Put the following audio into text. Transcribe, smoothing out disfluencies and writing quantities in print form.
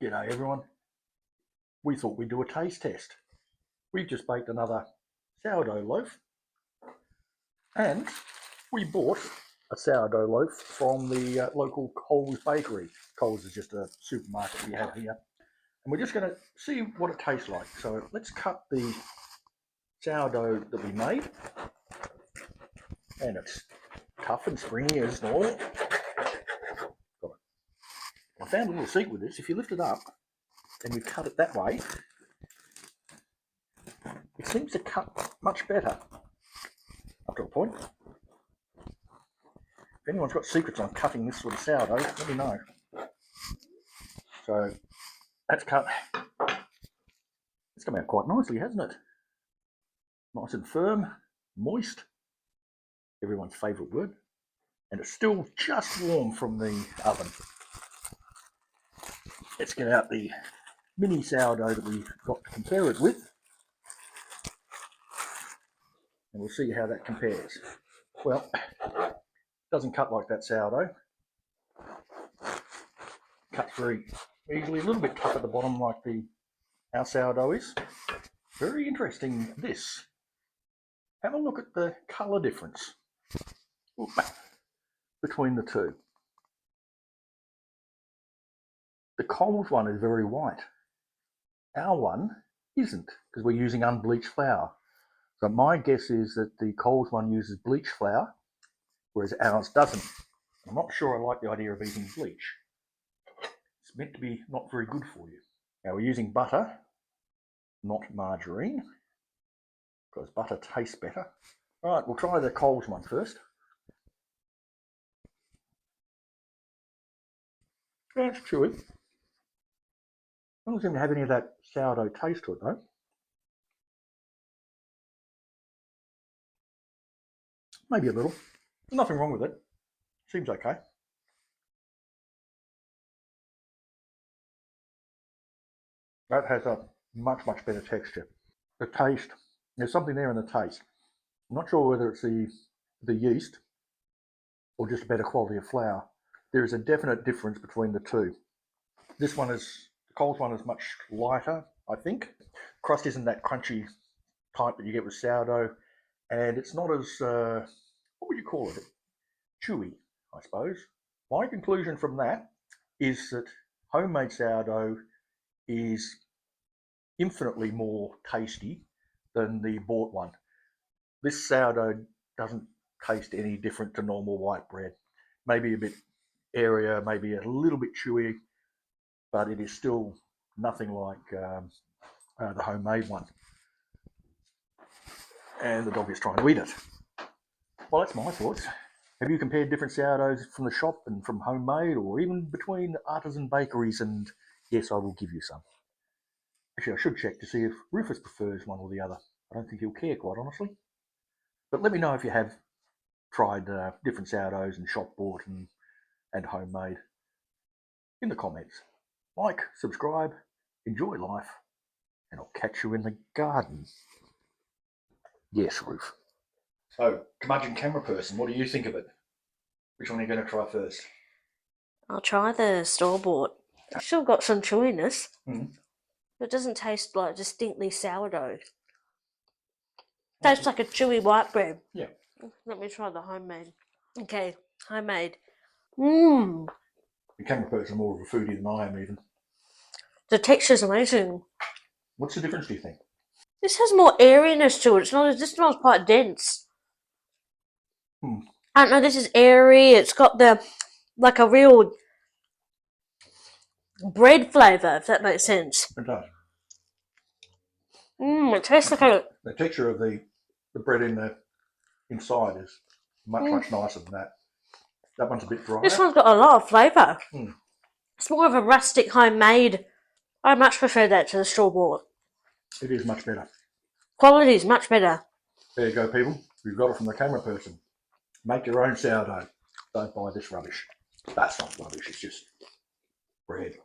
G'day everyone. We thought we'd do a taste test. We've just baked another sourdough loaf, and we bought a sourdough loaf from the local Coles bakery. Coles is just a supermarket we have here, and we're just going to see what it tastes like. So let's cut the sourdough that we made, and it's tough and springy as normal. I found a little secret with this. If you lift it up and you cut it that way, it seems to cut much better up to a point. If anyone's got secrets on cutting this sort of sourdough, let me know. So that's cut. It's come out quite nicely, hasn't it? Nice and firm, moist, everyone's favourite word, and it's still just warm from the oven. Let's get out the mini sourdough that we've got to compare it with, and we'll see how that compares. Well, it doesn't cut like that sourdough. Cuts very easily, a little bit tough at the bottom like our sourdough is. Very interesting this. Have a look at the colour difference between the two. The Coles one is very white. Our one isn't, because we're using unbleached flour. So my guess is that the Coles one uses bleached flour, whereas ours doesn't. I'm not sure I like the idea of eating bleach. It's meant to be not very good for you. Now we're using butter, not margarine, because butter tastes better. All right, we'll try the Coles one first. Yeah, it's chewy. I don't seem to have any of that sourdough taste to it though. Maybe a little. There's nothing wrong with it. Seems okay. That has a much better texture. The taste, there's something there in the taste. I'm not sure whether it's the yeast or just a better quality of flour. There is a definite difference between the two. This one is, the Coles one is much lighter, I think. Crust isn't that crunchy type that you get with sourdough, and it's not as, what would you call it? Chewy, I suppose. My conclusion from that is that homemade sourdough is infinitely more tasty than the bought one. This sourdough doesn't taste any different to normal white bread. Maybe a bit airier, maybe a little bit chewy, but it is still nothing like the homemade one. And the dog is trying to eat it. Well, that's my thoughts. Have you compared different sourdoughs from the shop and from homemade, or even between artisan bakeries? And yes, I will give you some. Actually, I should check to see if Rufus prefers one or the other. I don't think he'll care, quite honestly. But let me know if you have tried different sourdoughs and shop bought and homemade in the comments. Like, subscribe, enjoy life, and I'll catch you in the garden. Yes, Roof. So, Curmudgeon Cameraperson, what do you think of it? Which one are you going to try first? I'll try the store-bought. It's still got some chewiness. It doesn't taste like distinctly sourdough. Tastes like a chewy white bread. Yeah. Let me try the homemade. Okay, homemade. The The Cameraperson is more of a foodie than I am even. The texture's amazing. What's the difference, do you think? This has more airiness to it. This smells quite dense. I don't know, this is airy. It's got like a real bread flavour, if that makes sense. It does. It tastes like a... The texture of the bread inside is much nicer than that. That one's a bit dry. This one's got a lot of flavour. It's more of a rustic homemade. I much prefer that to the store-bought. It is much better. Quality is much better. There you go, people. We've got it from the Cameraperson. Make your own sourdough. Don't buy this rubbish. That's not rubbish, it's just bread.